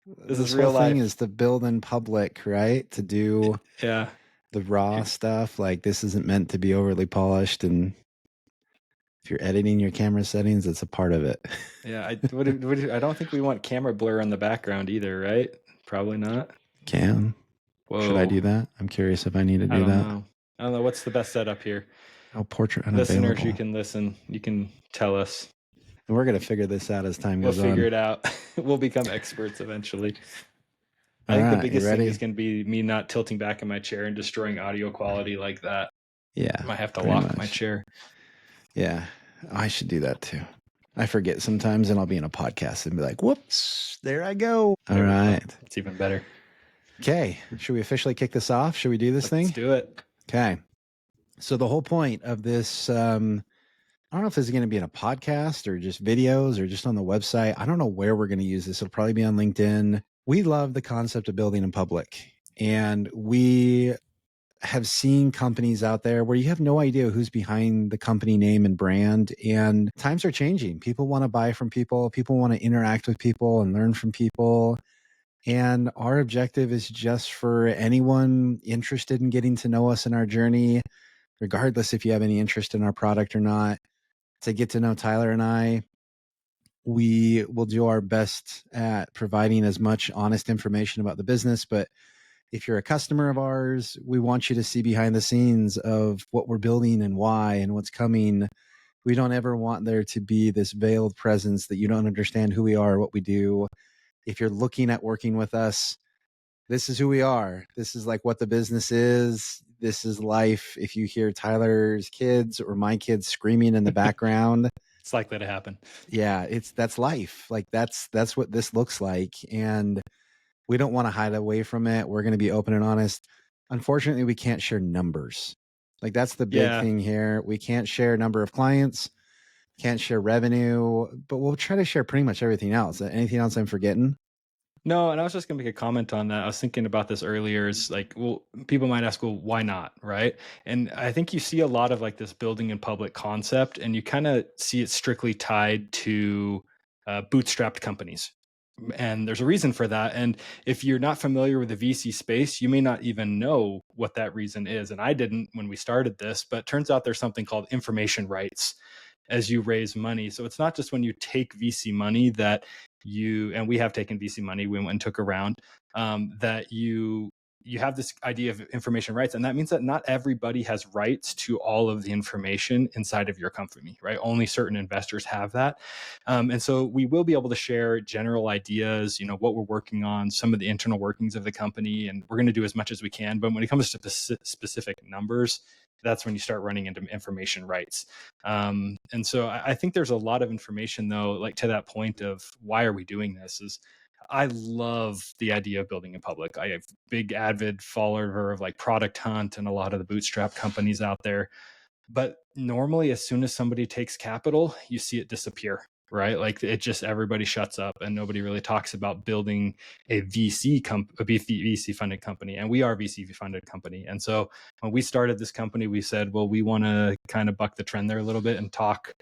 This is This whole real thing life. is to build in public, right? To do Yeah. the raw stuff. Like this isn't meant to be overly polished. And if you're editing your camera settings, it's a part of it. Yeah. I don't think we want camera blur on the background either, right? Probably not. Can. Should I Whoa. do that? I'm curious if I need to I do don't that. know. I don't know. What's the best setup here? Oh, portrait Listeners, you unavailable. can listen. You can tell us. And we're going to figure this out as time We'll goes figure on. it out. We'll become experts eventually. I All think the right. You biggest thing is ready? going to be me not tilting back in my chair and destroying audio quality like that. Yeah, I might have to pretty lock my much. chair. Yeah, I should do that too. I forget sometimes and I'll be in a podcast and be like, whoops, there I go. All There we go. right. It's even better. Okay. Should we officially kick this off? Should we do this Let's thing? do it. Okay. So the whole point of this, I don't know if this is going to be in a podcast or just videos or just on the website. I don't know where we're going to use this. It'll probably be on LinkedIn. We love the concept of building in public. And we have seen companies out there where you have no idea who's behind the company name and brand. And times are changing. People want to buy from people. People want to interact with people and learn from people. And our objective is just for anyone interested in getting to know us in our journey, regardless if you have any interest in our product or not, to get to know Tyler and I. We will do our best at providing as much honest information about the business, but if you're a customer of ours, we want you to see behind the scenes of what we're building and why and what's coming. We don't ever want there to be this veiled presence that you don't understand who we are, what we do. If you're looking at working with us, this is who we are. This is like what the business is. This is life. If you hear Tyler's kids or my kids screaming in the background, It's likely to happen. yeah, that's life. Like that's what this looks like. And we don't want to hide away from it. We're going to be open and honest. Unfortunately, we can't share numbers. Like that's the big Yeah. thing here. We can't share number of clients, can't share revenue, but we'll try to share pretty much everything else. Anything else I'm forgetting? No, and I was just gonna make a comment on that. I was thinking about this earlier. Is like, well, people might ask, well, why not, right? And I think you see a lot of like this building in public concept, and you kind of see it strictly tied to bootstrapped companies. And there's a reason for that. And if you're not familiar with the VC space, you may not even know what that reason is. And I didn't when we started this, but it turns out there's something called information rights as you raise money. So it's not just when you take VC money that and we have taken VC money, we went and took a round, that you have this idea of information rights, and that means that not everybody has rights to all of the information inside of your company, right? Only certain investors have that, and so we will be able to share general ideas, what we're working on, some of the internal workings of the company, and we're going to do as much as we can. But when it comes to the specific numbers, that's when you start running into information rights. And so I think there's a lot of information, though, like to that point of why are we doing this is I love the idea of building in public. I have big avid follower of like Product Hunt and a lot of the bootstrap companies out there. But normally, as soon as somebody takes capital, you see it disappear, right? Like it just everybody shuts up and nobody really talks about building a VC funded company. And we are VC funded company. And so when we started this company, we said, well, we want to kind of buck the trend there a little bit and talk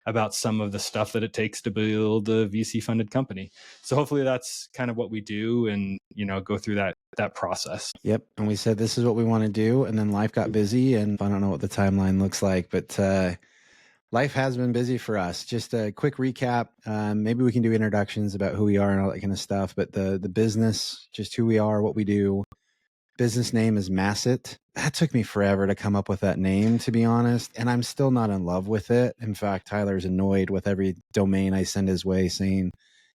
about some of the stuff that it takes to build a VC funded company. So hopefully that's kind of what we do and, go through that process. Yep. And we said this is what we want to do. And then life got busy. And I don't know what the timeline looks like, but life has been busy for us. Just a quick recap. Maybe we can do introductions about who we are and all that kind of stuff. But the business, just who we are, what we do. Business name is Masset. That took me forever to come up with that name, to be honest. And I'm still not in love with it. In fact, Tyler's annoyed with every domain I send his way saying,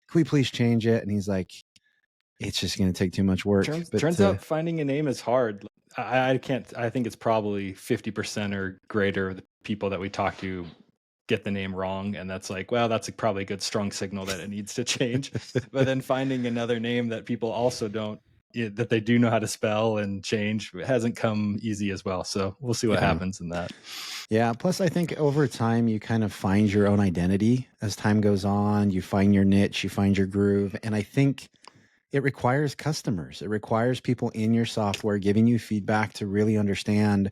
can we please change it? And he's like, it's just going to take too much work. Turns out finding a name is hard. I can't. I think it's probably 50% or greater of the people that we talk to get the name wrong, and that's like, well, that's probably a good strong signal that it needs to change. But then finding another name that people also don't that they do know how to spell and change hasn't come easy as well. So we'll see what happens in that. Yeah. Plus, I think over time, you kind of find your own identity as time goes on. You find your niche, you find your groove. And I think it requires customers. It requires people in your software giving you feedback to really understand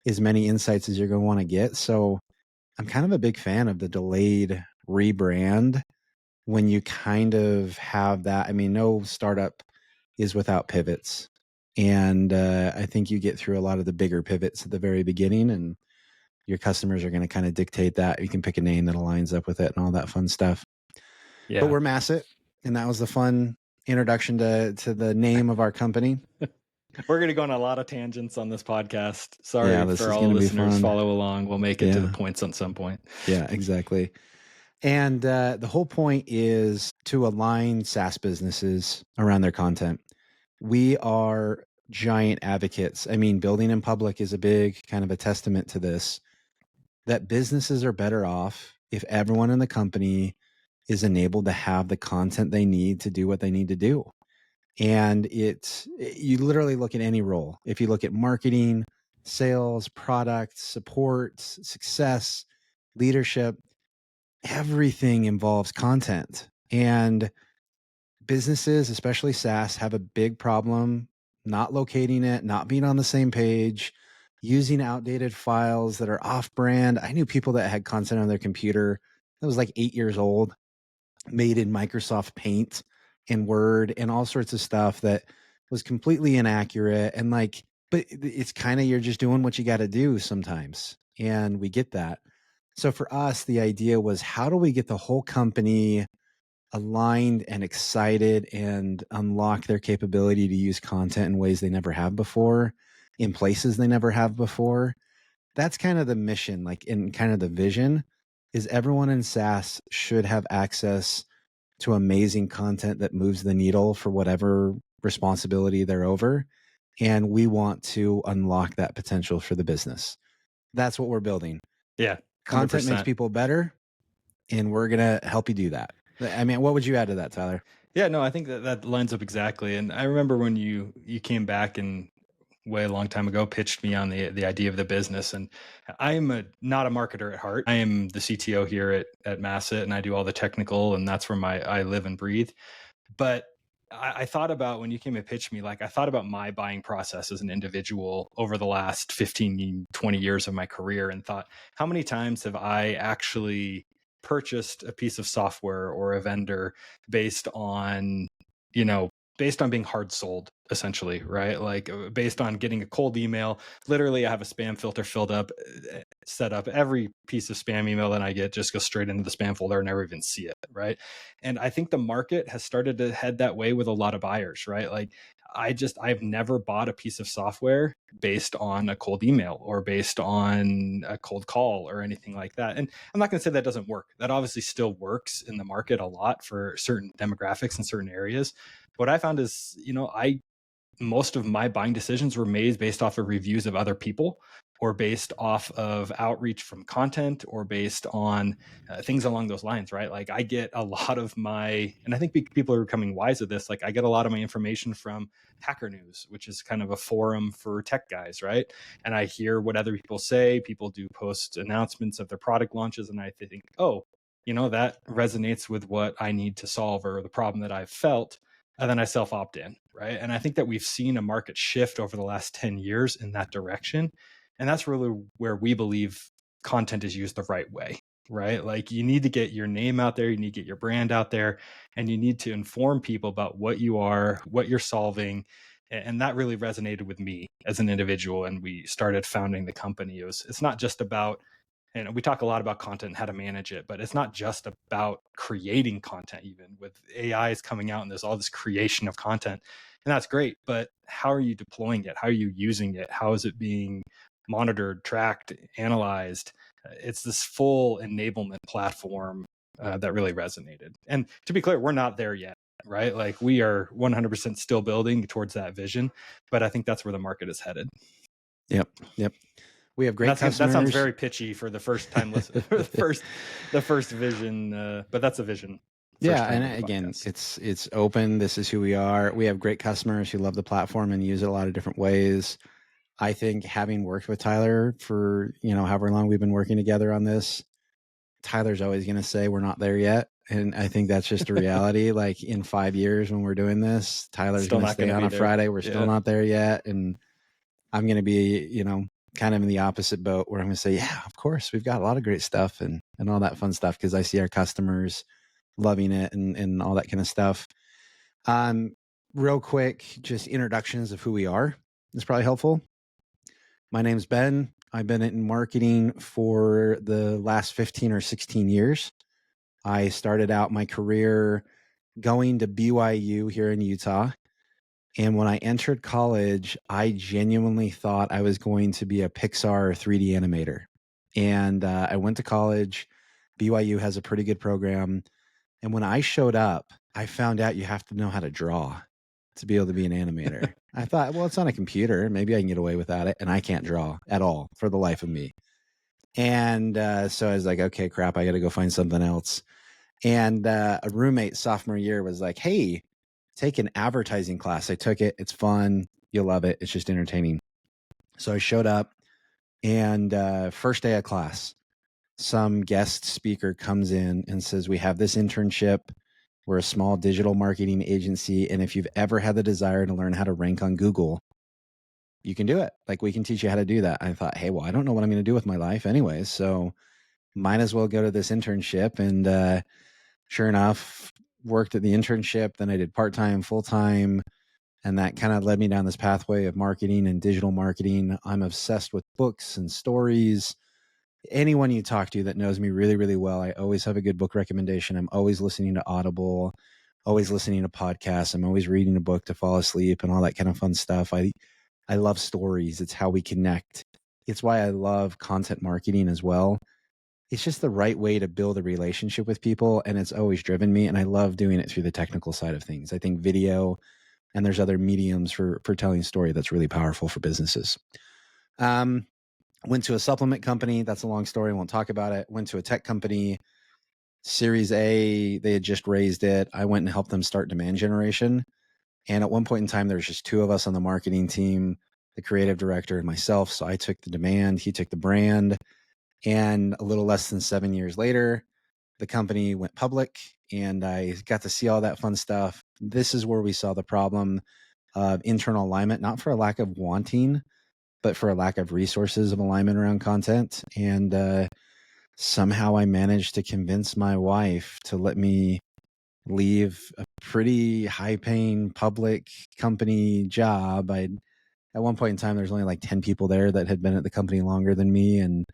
as many insights as you're going to want to get. So I'm kind of a big fan of the delayed rebrand. when you kind of have that. I mean, no startup is without pivots. And I think you get through a lot of the bigger pivots at the very beginning, and your customers are going to kind of dictate that. You can pick a name that aligns up with it and all that fun stuff. But Yeah. we're Masset, and that was the fun introduction to the name of our company. We're going to go on a lot of tangents on this podcast. Yeah, Sorry this for is all going the to be listeners. fun. Follow along. We'll make it to the Yeah, points at some point. yeah, exactly. And the whole point is to align SaaS businesses around their content. We are giant advocates. I mean, building in public is a big kind of a testament to this, that businesses are better off if everyone in the company is enabled to have the content they need to do what they need to do. And you literally look at any role. If you look at marketing, sales, product, support, success, leadership, everything involves content. And businesses, especially SaaS, have a big problem not locating it, not being on the same page, using outdated files that are off brand. I knew people that had content on their computer that was like 8 years old, made in Microsoft Paint and Word and all sorts of stuff that was completely inaccurate. And like, but it's kind of, you're just doing what you got to do sometimes. And we get that. So for us, the idea was, how do we get the whole company aligned and excited and unlock their capability to use content in ways they never have before, in places they never have before? That's kind of the mission, like in kind of the vision, is everyone in SaaS should have access to amazing content that moves the needle for whatever responsibility they're over. And we want to unlock that potential for the business. That's what we're building. Yeah. Content makes 100%. people better, and we're going to help you do that. I mean, what would you add to that, Tyler? Yeah, no, I think that lines up exactly. And I remember when you came back and way a long time ago pitched me on the idea of the business. And I am not a marketer at heart. I am the CTO here at Masset, and I do all the technical, and that's where I live and breathe. But I thought about, when you came and pitched me, like I thought about my buying process as an individual over the last 15, 20 years of my career, and thought, how many times have I actually purchased a piece of software or a vendor based on, you know, based on being hard sold, essentially, right? Like based on getting a cold email. Literally, I have a spam filter set up. Every piece of spam email that I get just goes straight into the spam folder and never even see it, right? And I think the market has started to head that way with a lot of buyers, right? Like I've never bought a piece of software based on a cold email or based on a cold call or anything like that. And I'm not going to say that doesn't work. That obviously still works in the market a lot for certain demographics in certain areas. What I found is, most of my buying decisions were made based off of reviews of other people, or based off of outreach from content, or based on things along those lines, right? Like I get a lot of and I think people are becoming wise at this. Like I get a lot of my information from Hacker News, which is kind of a forum for tech guys, right? And I hear what other people say. People do post announcements of their product launches, and I think, oh, that resonates with what I need to solve or the problem that I've felt. And then I self opt in, right? And I think that we've seen a market shift over the last 10 years in that direction. And that's really where we believe content is used the right way, right? Like you need to get your name out there, you need to get your brand out there, and you need to inform people about what you are, what you're solving. And that really resonated with me as an individual. And we started founding the company. It's not just about, and we talk a lot about content and how to manage it, but it's not just about creating content. Even with AI is coming out and there's all this creation of content, and that's great, but how are you deploying it? How are you using it? How is it being monitored, tracked, analyzed? It's this full enablement platform that really resonated. And to be clear, we're not there yet, right? Like we are 100% still building towards that vision, but I think that's where the market is headed. Yep. We have great customers. That sounds very pitchy for the first time listen, for the first vision, but that's a vision. Yeah, and again, it's open. This is who we are. We have great customers who love the platform and use it a lot of different ways. I think having worked with Tyler for, however long we've been working together on this, Tyler's always going to say we're not there yet. And I think that's just a reality. Like in 5 years when we're doing this, Tyler's going to stay on a Friday. We're still not there yet. And I'm going to be, kind of in the opposite boat where I'm going to say, yeah, of course, we've got a lot of great stuff and all that fun stuff, because I see our customers loving it and all that kind of stuff. Um, Real quick, just introductions of who we are is probably helpful. My name's Ben. I've been in marketing for the last 15 or 16 years. I started out my career going to BYU here in Utah. And when I entered college, I genuinely thought I was going to be a Pixar 3D animator. And I went to college. BYU has a pretty good program. And when I showed up, I found out you have to know how to draw to be able to be an animator. I thought, well, it's on a computer. Maybe I can get away without it. And I can't draw at all for the life of me. And so I was like, okay, crap, I got to go find something else. And a roommate sophomore year was like, hey, take an advertising class. I took it. It's fun. You'll love it. It's just entertaining. So I showed up, and first day of class, some guest speaker comes in and says, we have this internship. We're a small digital marketing agency. And if you've ever had the desire to learn how to rank on Google, you can do it. Like, we can teach you how to do that. I thought, hey, well, I don't know what I'm going to do with my life anyways. So might as well go to this internship. And sure enough, worked at the internship. Then I did part-time, full-time. And that kind of led me down this pathway of marketing and digital marketing. I'm obsessed with books and stories. Anyone you talk to that knows me really, really well, I always have a good book recommendation. I'm always listening to Audible, always listening to podcasts. I'm always reading a book to fall asleep and all that kind of fun stuff. I love stories. It's how we connect. It's why I love content marketing as well. It's just the right way to build a relationship with people. And it's always driven me. And I love doing it through the technical side of things. I think video and there's other mediums for telling a story that's really powerful for businesses. Um, Went to a supplement company. That's a long story. I won't talk about it. Went to a tech company, Series A. They had just raised it. I went and helped them start demand generation. And at one point in time, there was just two of us on the marketing team, the creative director and myself. So I took the demand, he took the brand. And a little less than 7 years later, the company went public and I got to see all that fun stuff. This is where we saw the problem of internal alignment, not for a lack of wanting, but for a lack of resources of alignment around content. And somehow I managed to convince my wife to let me leave a pretty high paying public company job. At one point in time, there's only like 10 people there that had been at the company longer than me, and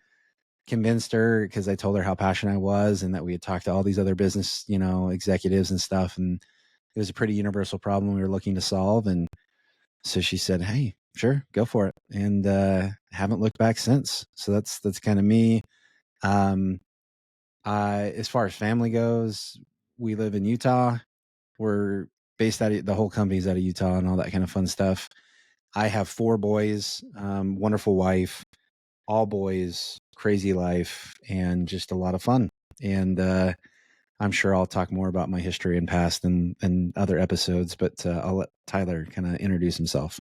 convinced her because I told her how passionate I was and that we had talked to all these other business, executives and stuff. And it was a pretty universal problem we were looking to solve. And so she said, hey, sure, go for it. And haven't looked back since. So that's kind of me. Um, as far as family goes, we live in Utah. We're based out of the whole company's out of Utah and all that kind of fun stuff. I have 4 boys, wonderful wife, all boys, crazy life, and just a lot of fun. And I'm sure I'll talk more about my history and past and other episodes, but I'll let Tyler kind of introduce himself.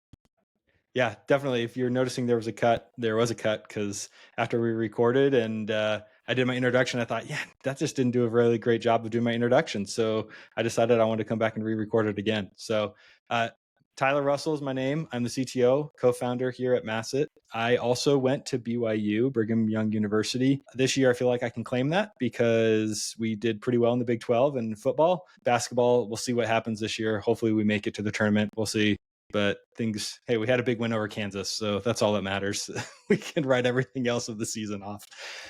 Yeah, definitely. If you're noticing there was a cut, there was a cut because after we recorded and I did my introduction, I thought, yeah, that just didn't do a really great job of doing my introduction. So I decided I wanted to come back and re-record it again. So uh, Tyler Russell is my name. I'm the CTO, co-founder here at Masset. I also went to BYU, Brigham Young University. This year, I feel like I can claim that because we did pretty well in the Big 12 in football. Basketball, we'll see what happens this year. Hopefully we make it to the tournament. We'll see. But hey, we had a big win over Kansas, so that's all that matters. We can write everything else of the season off.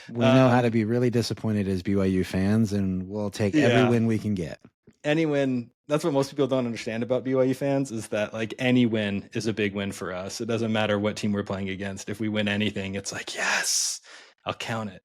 We know how to Um, be really disappointed as BYU fans, and we'll take every yeah, win we can get. any win. That's what most people don't understand about BYU fans is that like any win is a big win for us. It doesn't matter what team we're playing against. If we win anything, it's like, yes, I'll count it.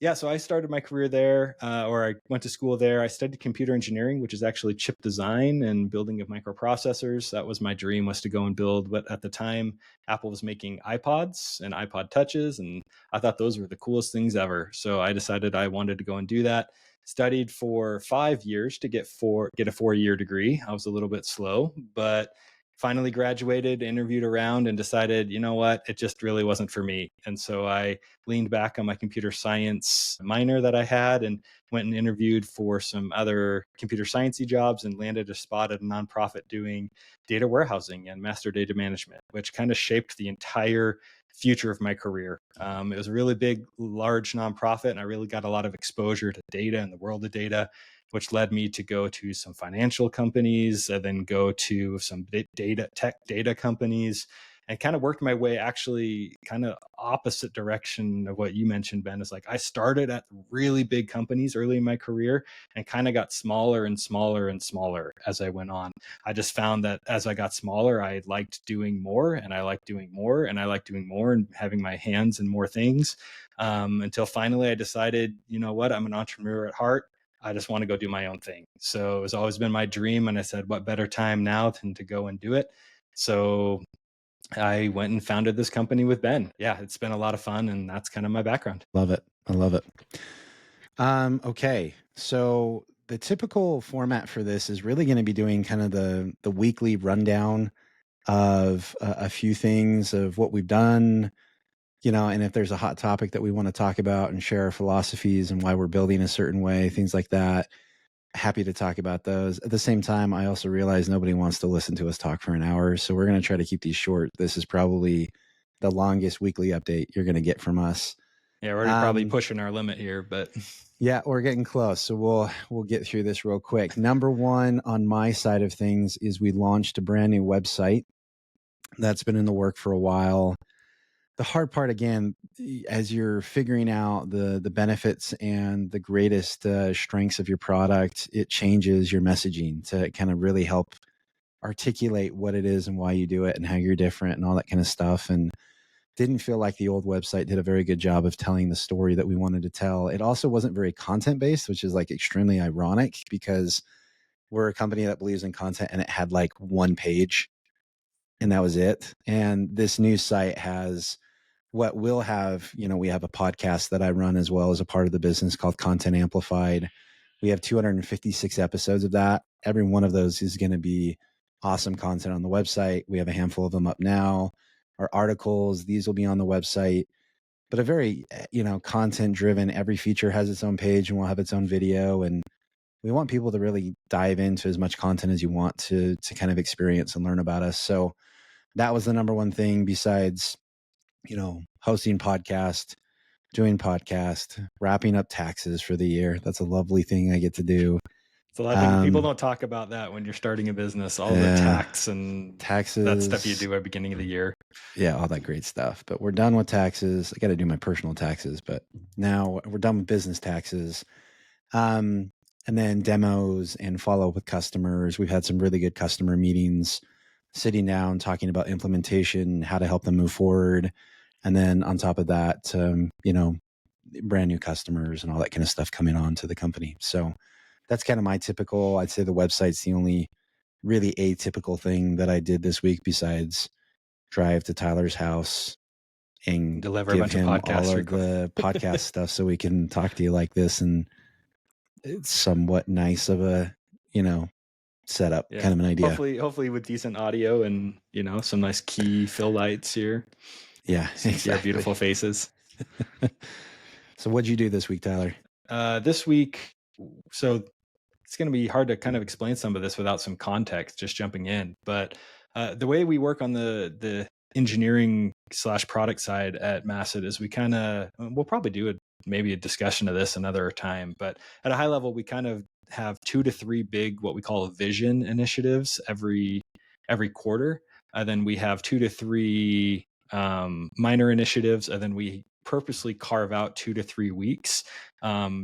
Yeah, so I started my career there, or I went to school there. I studied computer engineering, which is actually chip design and building of microprocessors. That was my dream, was to go and build. But at the time, Apple was making iPods and iPod touches, and I thought those were the coolest things ever. So I decided I wanted to go and do that. Studied for 5 years to get a 4 year degree. I was a little bit slow, but finally graduated, interviewed around, and decided, you know what, it just really wasn't for me. And so I leaned back on my computer science minor that I had and went and interviewed for some other computer sciencey jobs and landed a spot at a nonprofit doing data warehousing and master data management, which kind of shaped the entire future of my career. It was a really big, large nonprofit, and I really got a lot of exposure to data and the world of data. which led me to go to some financial companies and then go to some tech data companies, and kind of worked my way actually kind of opposite direction of what you mentioned, Ben. Is like I started at really big companies early in my career and kind of got smaller and smaller and smaller as I went on. I just found that as I got smaller, I liked doing more and I liked doing more and I liked doing more and having my hands in more things, until finally I decided, you know what, I'm an entrepreneur at heart. I just want to go do my own thing. So it's always been my dream. And I said, what better time now than to go and do it? So I went and founded this company with Ben. Yeah, it's been a lot of fun, and that's kind of my background. Love it. I love it. Okay. So the typical format for this is really going to be doing kind of the weekly rundown of a few things of what we've done, and if there's a hot topic that we want to talk about and share our philosophies and why we're building a certain way, things like that. Happy to talk about those. At the same time, I also realize nobody wants to listen to us talk for an hour. So we're going to try to keep these short. This is probably the longest weekly update you're going to get from us. Yeah, we're already probably pushing our limit here, but yeah, we're getting close. So we'll get through this real quick. Number one on my side of things is we launched a brand new website that's been in the work for a while. The hard part, again, as you're figuring out the benefits and the greatest strengths of your product, it changes your messaging to kind of really help articulate what it is and why you do it and how you're different and all that kind of stuff. And didn't feel like the old website did a very good job of telling the story that we wanted to tell. It also wasn't very content based, which is like extremely ironic because we're a company that believes in content, and it had like one page and that was it. And this new site has what we'll have, we have a podcast that I run as well as a part of the business called Content Amplified. We have 256 episodes of that. Every one of those is going to be awesome content on the website. We have a handful of them up now. Our articles, these will be on the website, but a very, content driven. Every feature has its own page and will have its own video. And we want people to really dive into as much content as you want to kind of experience and learn about us. So that was the number one thing besides, hosting podcast, doing podcast, wrapping up taxes for the year. That's a lovely thing I get to do. it's a lot of things. People don't talk about that when you're starting a business, all the tax and taxes, that stuff you do at the beginning of the year. Yeah, all that great stuff. But we're done with taxes. I got to do my personal taxes, but now we're done with business taxes. And then demos and follow up with customers. We've had some really good customer meetings, sitting down, talking about implementation, how to help them move forward. And then on top of that, brand new customers and all that kind of stuff coming on to the company. So that's kind of my typical. I'd say the website's the only really atypical thing that I did this week besides drive to Tyler's house and deliver give a bunch him of podcasts all of the podcast stuff so we can talk to you like this. And it's somewhat nice of a, setup, kind of an idea. Hopefully with decent audio and, some nice key fill lights here. Yeah, so exactly. See our beautiful faces. So what'd you do this week, Tyler? This week, so it's going to be hard to kind of explain some of this without some context, just jumping in. But the way we work on the engineering / product side at Masset is we'll probably do maybe a discussion of this another time. But at a high level, we kind of have 2 to 3 big, what we call vision initiatives every quarter. Then we have 2 to 3 minor initiatives, and then we purposely carve out 2 to 3 weeks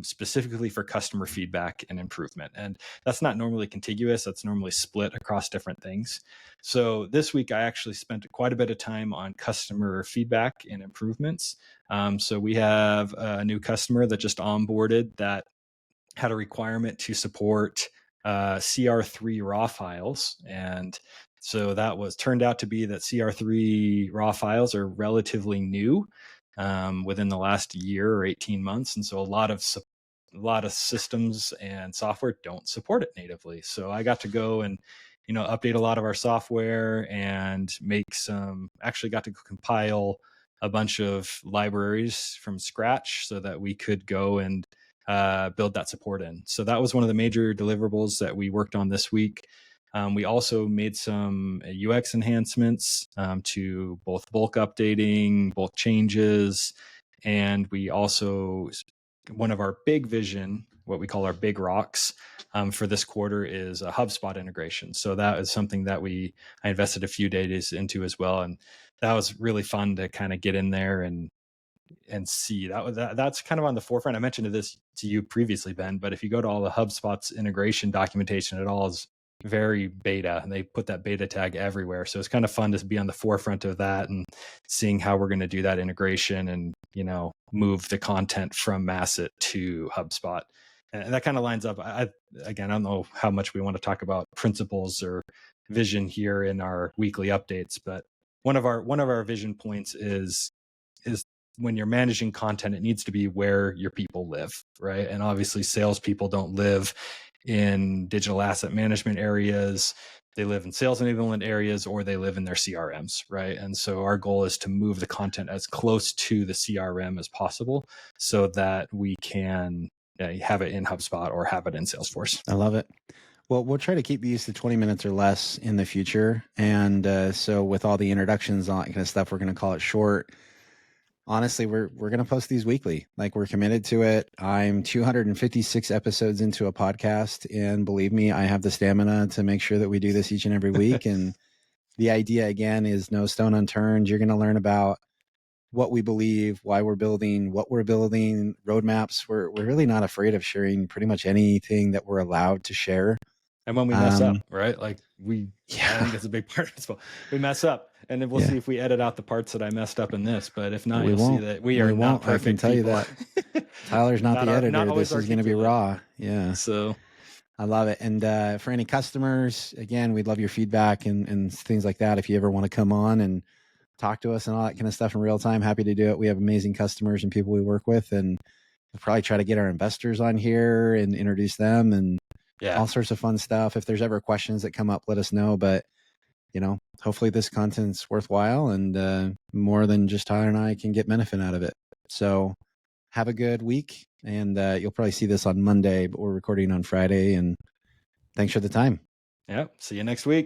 specifically for customer feedback and improvement. And that's not normally contiguous. That's normally split across different things. So this week, I actually spent quite a bit of time on customer feedback and improvements. So we have a new customer that just onboarded that had a requirement to support CR3 raw files. And so that turned out to be that CR3 raw files are relatively new within the last year or 18 months. And so a lot of systems and software don't support it natively. So I got to go and, update a lot of our software and actually got to compile a bunch of libraries from scratch so that we could go and build that support in. So that was one of the major deliverables that we worked on this week. We also made some UX enhancements to both bulk updating, bulk changes, and we also one of our big vision, what we call our big rocks for this quarter, is a HubSpot integration. So that is something that I invested a few days into as well, and that was really fun to kind of get in there and see that's kind of on the forefront. I mentioned this to you previously, Ben, but if you go to all the HubSpot's integration documentation, it all is very beta, and they put that beta tag everywhere. So it's kind of fun to be on the forefront of that and seeing how we're going to do that integration and, move the content from Masset to HubSpot. And that kind of lines up. Again, I don't know how much we want to talk about principles or vision here in our weekly updates, but one of our vision points is when you're managing content, it needs to be where your people live, right? And obviously salespeople don't live in digital asset management areas. They live in sales enablement areas, or they live in their CRMs, right? And so our goal is to move the content as close to the CRM as possible so that we can have it in HubSpot or have it in Salesforce. I love it. Well, we'll try to keep these to 20 minutes or less in the future. And so with all the introductions, all that kind of stuff, we're going to call it short. Honestly, we're going to post these weekly. Like, we're committed to it. I'm 256 episodes into a podcast, and believe me, I have the stamina to make sure that we do this each and every week. And the idea, again, is no stone unturned. You're going to learn about what we believe, why we're building, what we're building, roadmaps. We're really not afraid of sharing pretty much anything that we're allowed to share. And when we mess up, right? Like I think that's a big part of it. We mess up, and then we'll see if we edit out the parts that I messed up in this. But if not, you'll see that we are not perfect. I can tell people. You that. Tyler's not the editor. This is going to be raw. Yeah. So I love it. And for any customers, again, we'd love your feedback and things like that. If you ever want to come on and talk to us and all that kind of stuff in real time, happy to do it. We have amazing customers and people we work with, and we'll probably try to get our investors on here and introduce them and all sorts of fun stuff. If there's ever questions that come up, let us know. But, hopefully this content's worthwhile, and more than just Tyler and I can get benefit out of it. So have a good week, and you'll probably see this on Monday, but we're recording on Friday. And thanks for the time. Yeah. See you next week.